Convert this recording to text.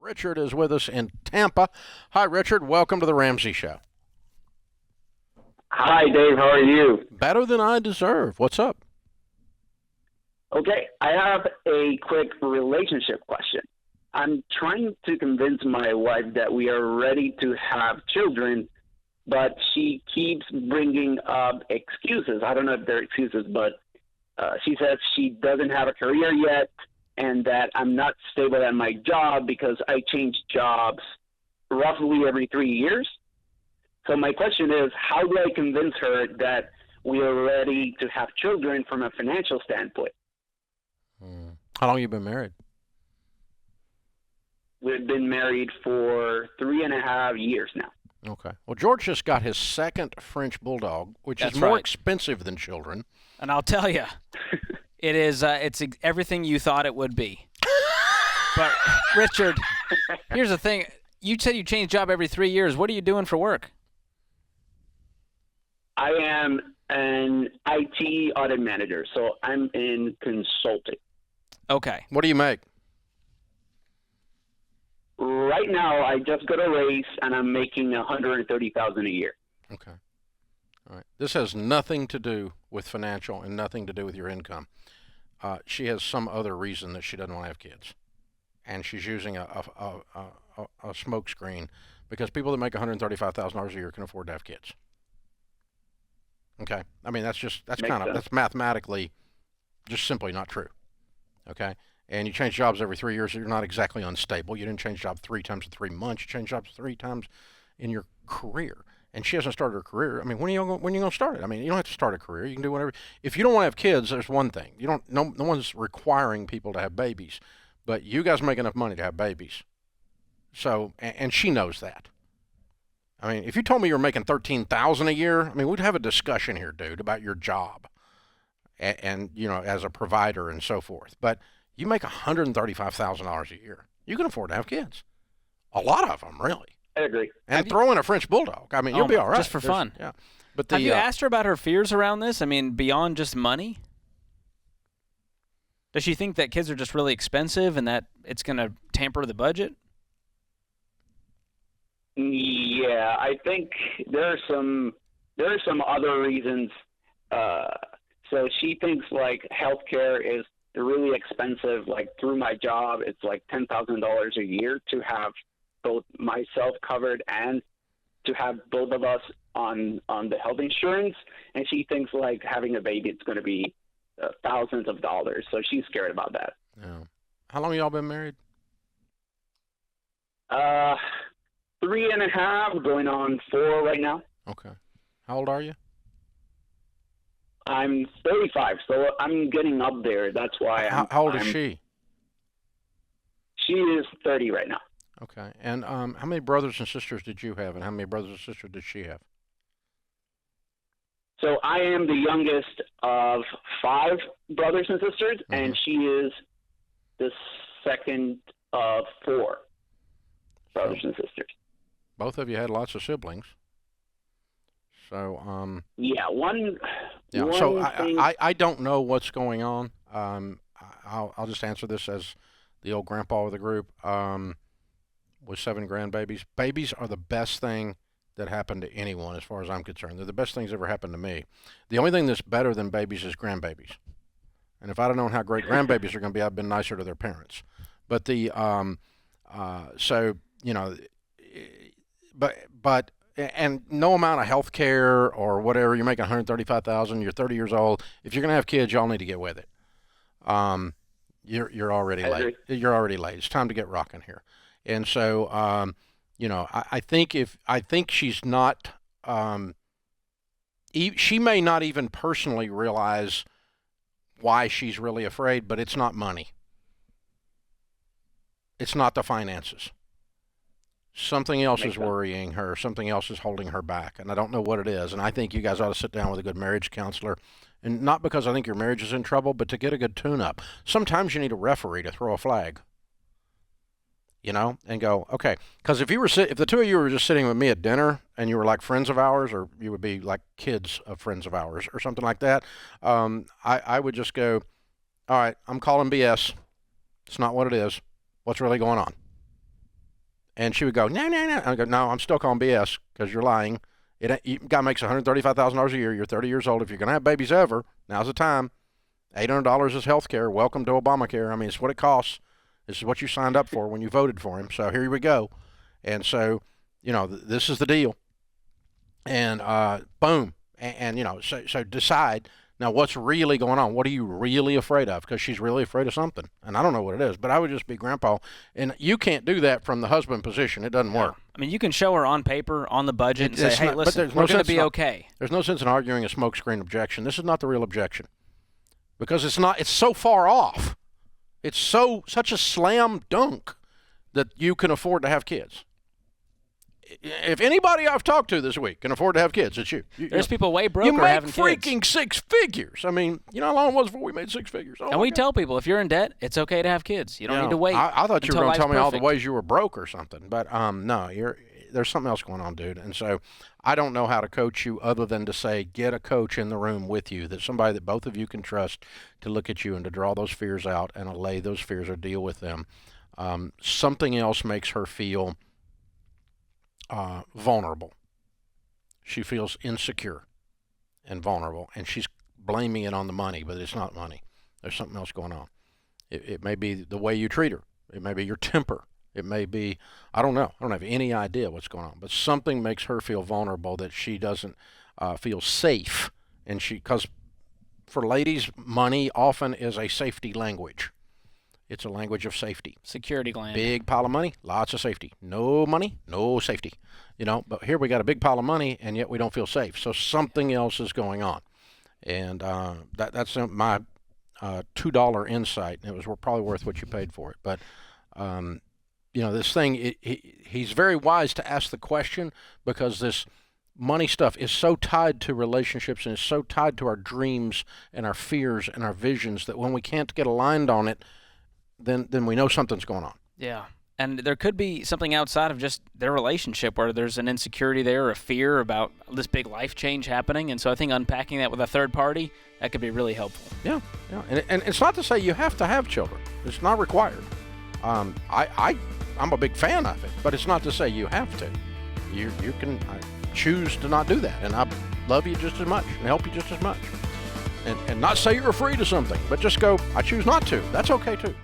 Richard is with us in Tampa. Hi, Richard. Welcome to the Ramsey Show. Hi, Dave. How are you? Better than I deserve. What's up? Okay, I have a quick relationship question. I'm trying to convince my wife that we are ready to have children, but she keeps bringing up excuses. I don't know if they're excuses, but she says she doesn't have a career yet and that I'm not stable at my job because I change jobs roughly every 3 years. So my question is, how do I convince her that we are ready to have children from a financial standpoint? How long have you been married? We've been married for 3.5 years now. Okay. Well, George just got his second French bulldog, which That's is more right. expensive than children. And I'll tell you, it's everything you thought it would be. But Richard, here's the thing: you said you change job every 3 years. What are you doing for work? I am an IT audit manager, so I'm in consulting. Okay. What do you make? Right now, I just got a raise, and I'm making $130,000 a year. Okay. All right. This has nothing to do with financial and nothing to do with your income. She has some other reason that she doesn't want to have kids, and she's using a smoke screen because people that make $135,000 a year can afford to have kids. Okay. I mean, that's mathematically just simply not true. Okay. And you change jobs every 3 years, you're not exactly unstable. You didn't change job 3 times in 3 months. You changed jobs 3 times in your career. And she hasn't started her career. I mean, when are you going to start it? I mean, you don't have to start a career. You can do whatever. If you don't want to have kids, there's one thing. No one's requiring people to have babies. But you guys make enough money to have babies. So, and she knows that. I mean, if you told me you were making $13,000 a year, I mean, we'd have a discussion here, dude, about your job and as a provider and so forth. But you make $135,000 a year. You can afford to have kids. A lot of them, really. I agree. And throw in a French bulldog. I mean, you'll be all right. Just for fun. Yeah. But Have you asked her about her fears around this? I mean, beyond just money? Does she think that kids are just really expensive and that it's going to tamper the budget? Yeah, I think there are some other reasons. So she thinks like healthcare is really expensive. Like through my job, it's like $10,000 a year to have both myself covered and to have both of us on the health insurance. And she thinks like having a baby, it's going to be thousands of dollars. So she's scared about that. Yeah. How long y'all been married? 3.5, going on 4 right now. Okay. How old are you? I'm 35, so I'm getting up there. That's why. How old is she? She is 30 right now. Okay. And how many brothers and sisters did you have, and how many brothers and sisters did she have? So I am the youngest of 5 brothers and sisters, and she is the second of 4 brothers and sisters. Both of you had lots of siblings. So yeah, one. Yeah. One So thing, I don't know what's going on. I'll just answer this as the old grandpa of the group. With 7 grandbabies, babies are the best thing that happened to anyone, as far as I'm concerned. They're the best things that ever happened to me. The only thing that's better than babies is grandbabies. And if I'd have known how great grandbabies are going to be, I'd been nicer to their parents. But so but and no amount of health care or whatever, you're making $135,000, you're 30 years old. If you're going to have kids, y'all need to get with it. You're already late. You're already late. It's time to get rocking here. And so, I think she's not, she may not even personally realize why she's really afraid, but it's not money. It's not the finances. Something else is worrying her. Something else is holding her back, and I don't know what it is. And I think you guys ought to sit down with a good marriage counselor, and not because I think your marriage is in trouble, but to get a good tune-up. Sometimes you need a referee to throw a flag, and go, okay. Because if the two of you were just sitting with me at dinner and you were like friends of ours, or you would be like kids of friends of ours, or something like that, I would just go, all right, I'm calling BS. It's not what it is. What's really going on? And she would go, no, no, no. I go, no, I'm still calling BS because you're lying. Guy makes $135,000 a year. You're 30 years old. If you're going to have babies ever, now's the time. $800 is health care. Welcome to Obamacare. I mean, it's what it costs. This is what you signed up for when you voted for him. So here we go. And so, this is the deal. And boom. And so decide. Now, what's really going on? What are you really afraid of? Because she's really afraid of something. And I don't know what it is, but I would just be grandpa. And you can't do that from the husband position. It doesn't work. I mean, you can show her on paper, on the budget, and say, hey, listen, we're going to be okay. There's no sense in arguing a smokescreen objection. This is not the real objection. Because it's so far off. It's such a slam dunk that you can afford to have kids. If anybody I've talked to this week can afford to have kids, it's you. There's people way broke or having kids. You make freaking 6 figures. I mean, you know how long it was before we made 6 figures? And we tell people, if you're in debt, it's okay to have kids. You don't need to wait. I thought you were going to tell me all the perfect. ways you were broke or something. But no, there's something else going on, dude. And so I don't know how to coach you other than to say get a coach in the room with you, that's somebody that both of you can trust to look at you and to draw those fears out and allay those fears or deal with them. Something else makes her feel vulnerable. She feels insecure and vulnerable, and she's blaming it on the money, but it's not money. There's something else going on. It may be the way you treat her. It may be your temper. It may be, I don't know. I don't have any idea what's going on, but something makes her feel vulnerable, that she doesn't feel safe. And because for ladies, money often is a safety language. It's a language of safety. Security gland. Big pile of money, lots of safety. No money, no safety. But here we got a big pile of money, and yet we don't feel safe. So something else is going on. And that's my $2 insight. It was probably worth what you paid for it. But, this thing, he's very wise to ask the question, because this money stuff is so tied to relationships and is so tied to our dreams and our fears and our visions that when we can't get aligned on it, then we know something's going on. Yeah. And there could be something outside of just their relationship where there's an insecurity there or a fear about this big life change happening. And so I think unpacking that with a third party, that could be really helpful. Yeah. And it's not to say you have to have children. It's not required. I'm a big fan of it, but it's not to say you have to. You can choose to not do that. And I love you just as much and help you just as much. And not say you're afraid of something, but just go, I choose not to. That's okay too.